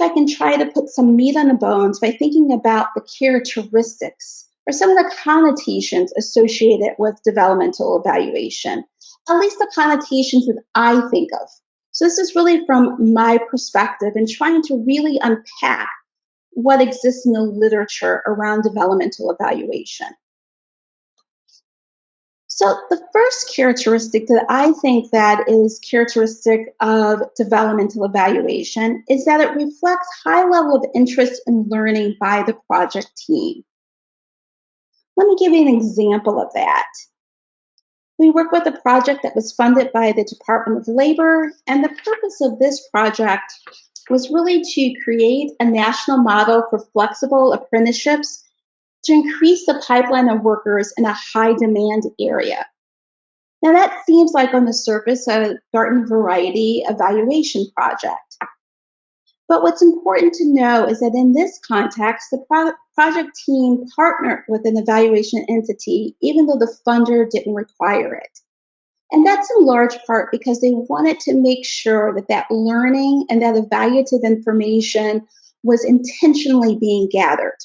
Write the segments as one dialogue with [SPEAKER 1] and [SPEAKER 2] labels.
[SPEAKER 1] if I can try to put some meat on the bones by thinking about the characteristics or some of the connotations associated with developmental evaluation, at least the connotations that I think of. So this is really from my perspective and trying to really unpack what exists in the literature around developmental evaluation. So the first characteristic that I think that is characteristic of developmental evaluation is that it reflects high level of interest in learning by the project team. Let me give you an example of that. We work with a project that was funded by the Department of Labor, and the purpose of this project was really to create a national model for flexible apprenticeships to increase the pipeline of workers in a high demand area. Now that seems like on the surface a garden variety evaluation project. But what's important to know is that in this context, the project team partnered with an evaluation entity even though the funder didn't require it. And that's in large part because they wanted to make sure that that learning and that evaluative information was intentionally being gathered.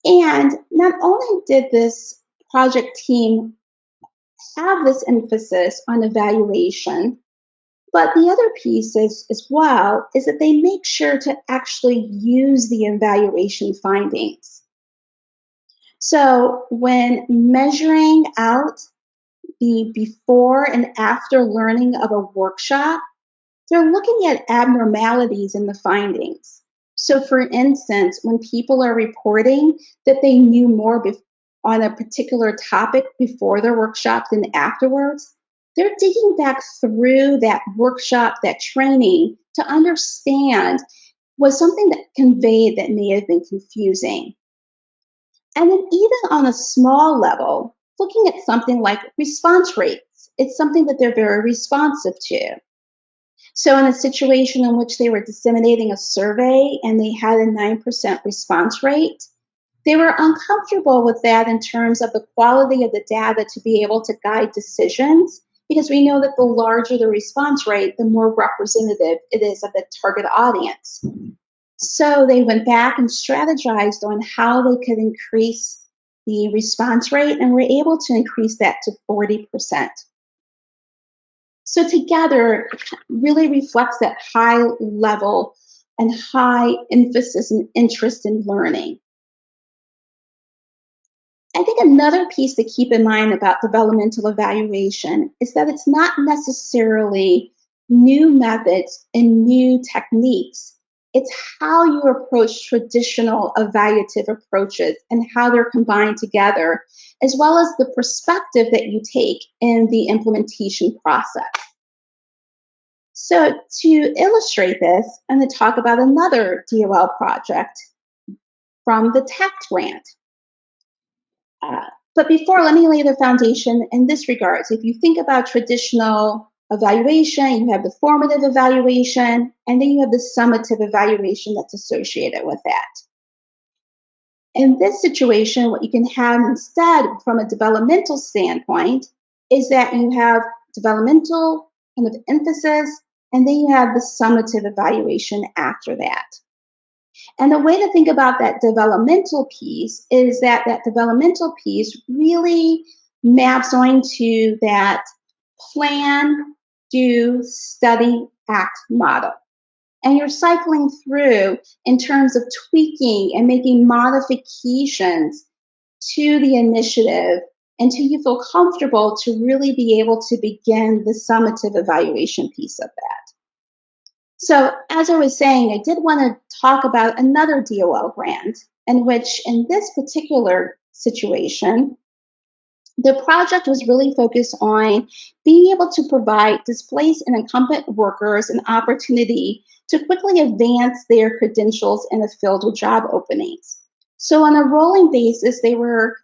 [SPEAKER 1] And not only did this project team have this emphasis on evaluation, but the other piece is, as well is that they make sure to actually use the evaluation findings. So when measuring out the before and after learning of a workshop, they're looking at abnormalities in the findings. So for instance, when people are reporting that they knew more on a particular topic before their workshop than afterwards, they're digging back through that workshop, that training, to understand was something that conveyed that may have been confusing. And then even on a small level, looking at something like response rates, it's something that they're very responsive to. So in a situation in which they were disseminating a survey and they had a 9% response rate, they were uncomfortable with that in terms of the quality of the data to be able to guide decisions, because we know that the larger the response rate, the more representative it is of the target audience. So they went back and strategized on how they could increase the response rate, and were able to increase that to 40%. So together, it really reflects that high level and high emphasis and interest in learning. I think another piece to keep in mind about developmental evaluation is that it's not necessarily new methods and new techniques. It's how you approach traditional evaluative approaches and how they're combined together, as well as the perspective that you take in the implementation process. So to illustrate this, I'm going to talk about another DOL project from the TACT grant. But before, let me lay the foundation in this regard. So if you think about traditional evaluation, you have the formative evaluation, and then you have the summative evaluation that's associated with that. In this situation, what you can have instead from a developmental standpoint is that you have developmental kind of emphasis, and then you have the summative evaluation after that. And the way to think about that developmental piece is that that developmental piece really maps onto that plan, do, study, act model. And you're cycling through in terms of tweaking and making modifications to the initiative until you feel comfortable to really be able to begin the summative evaluation piece of that. So as I was saying, I did want to talk about another DOL grant in which, in this particular situation, the project was really focused on being able to provide displaced and incumbent workers an opportunity to quickly advance their credentials in the field with job openings. So on a rolling basis, they were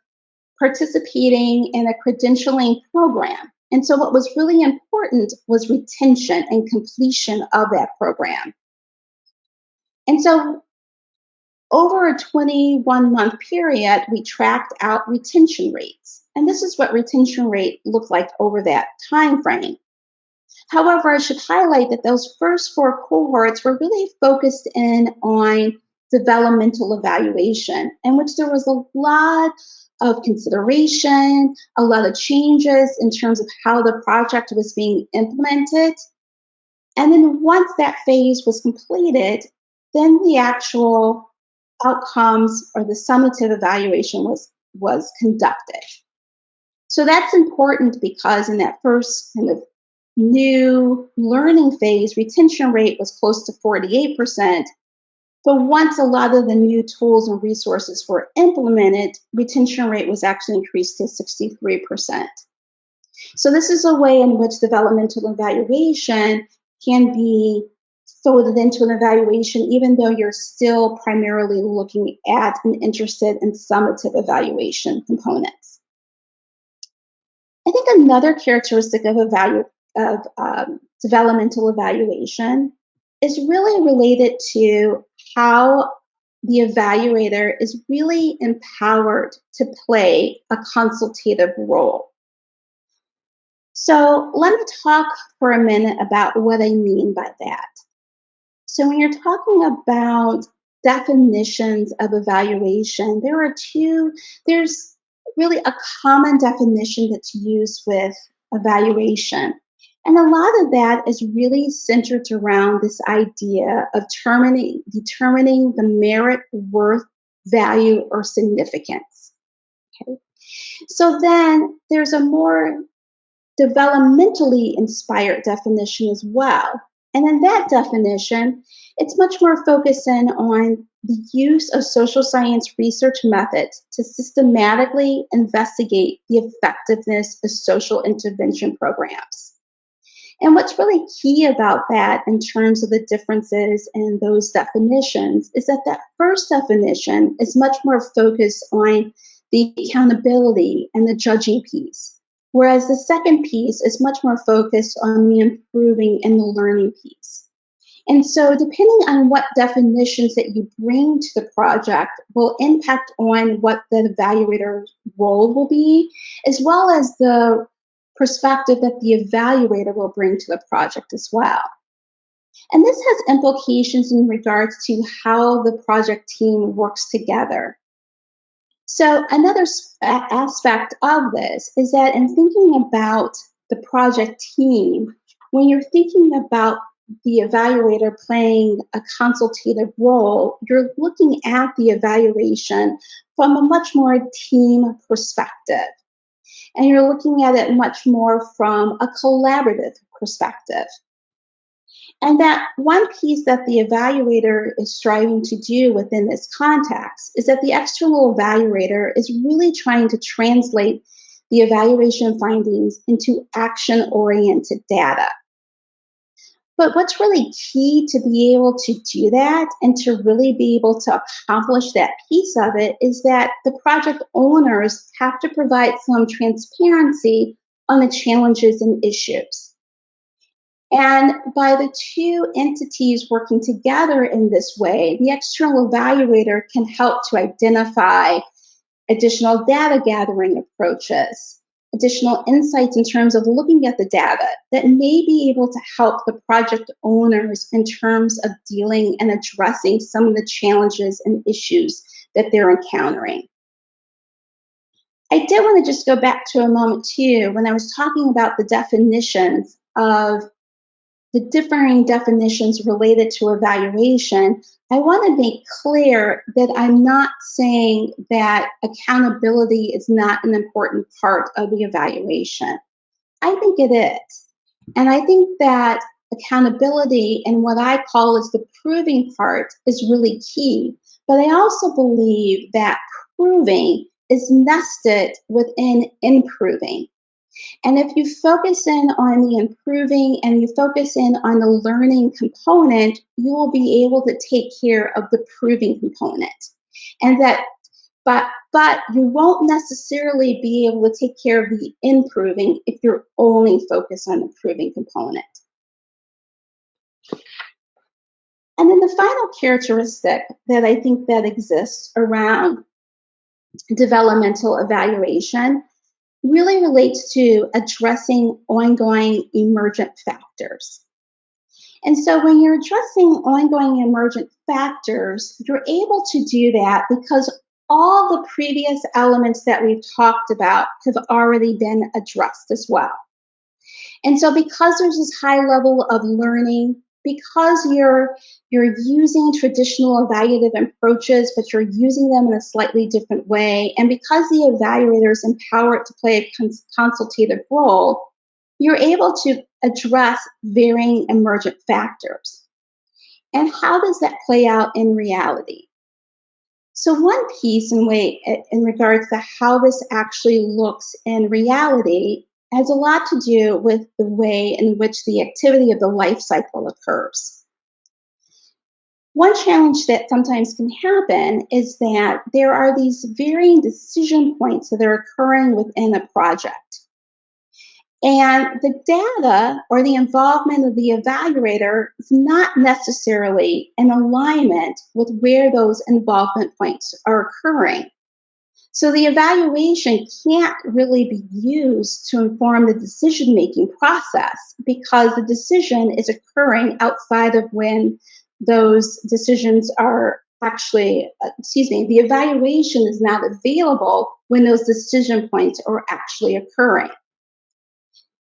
[SPEAKER 1] participating in a credentialing program. And so what was really important was retention and completion of that program. And so over a 21-month period, we tracked out retention rates. And this is what retention rate looked like over that time frame. However, I should highlight that those first 4 cohorts were really focused in on developmental evaluation, in which there was a lot of consideration, a lot of changes in terms of how the project was being implemented. And then once that phase was completed, then the actual outcomes or the summative evaluation was conducted. So that's important because in that first kind of new learning phase, retention rate was close to 48%. But once a lot of the new tools and resources were implemented, retention rate was actually increased to 63%. So this is a way in which developmental evaluation can be folded into an evaluation, even though you're still primarily looking at and interested in summative evaluation components. I think another characteristic of developmental evaluation is really related to how the evaluator is really empowered to play a consultative role. So let me talk for a minute about what I mean by that. So when you're talking about definitions of evaluation, there's really a common definition that's used with evaluation. And a lot of that is really centered around this idea of determining the merit, worth, value, or significance. Okay? So then there's a more developmentally inspired definition as well. And in that definition, it's much more focusing on the use of social science research methods to systematically investigate the effectiveness of social intervention programs. And what's really key about that in terms of the differences in those definitions is that that first definition is much more focused on the accountability and the judging piece, whereas the second piece is much more focused on the improving and the learning piece. And so depending on what definitions that you bring to the project will impact on what the evaluator's role will be, as well as the perspective that the evaluator will bring to the project as well. And this has implications in regards to how the project team works together. So another aspect of this is that in thinking about the project team, when you're thinking about the evaluator playing a consultative role, you're looking at the evaluation from a much more team perspective. And you're looking at it much more from a collaborative perspective. And that one piece that the evaluator is striving to do within this context is that the external evaluator is really trying to translate the evaluation findings into action-oriented data. But what's really key to be able to do that and to really be able to accomplish that piece of it is that the project owners have to provide some transparency on the challenges and issues. And by the two entities working together in this way, the external evaluator can help to identify additional data gathering approaches, additional insights in terms of looking at the data that may be able to help the project owners in terms of dealing and addressing some of the challenges and issues that they're encountering. I did want to just go back to a moment too, when I was talking about the definitions of the differing definitions related to evaluation, I want to make clear that I'm not saying that accountability is not an important part of the evaluation. I think it is. And I think that accountability and what I call is the proving part is really key. But I also believe that proving is nested within improving. And if you focus in on the improving and you focus in on the learning component, you will be able to take care of the proving component. And that, but you won't necessarily be able to take care of the improving if you're only focused on the proving component. And then the final characteristic that I think that exists around developmental evaluation really relates to addressing ongoing emergent factors. And so when you're addressing ongoing emergent factors, you're able to do that because all the previous elements that we've talked about have already been addressed as well. And so because there's this high level of learning, because you're using traditional evaluative approaches, but you're using them in a slightly different way, and because the evaluator is empowered to play a consultative role, you're able to address varying emergent factors. And how does that play out in reality? So one piece in regards to how this actually looks in reality has a lot to do with the way in which the activity of the life cycle occurs. One challenge that sometimes can happen is that there are these varying decision points that are occurring within a project. And the data or the involvement of the evaluator is not necessarily in alignment with where those involvement points are occurring. So the evaluation can't really be used to inform the decision-making process because the decision is occurring outside of when those decisions are actually, the evaluation is not available when those decision points are actually occurring.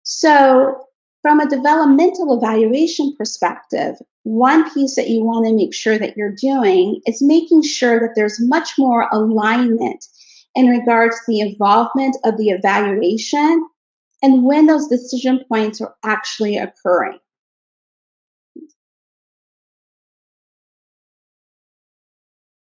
[SPEAKER 1] So from a developmental evaluation perspective, one piece that you want to make sure that you're doing is making sure that there's much more alignment in regards to the involvement of the evaluation and when those decision points are actually occurring.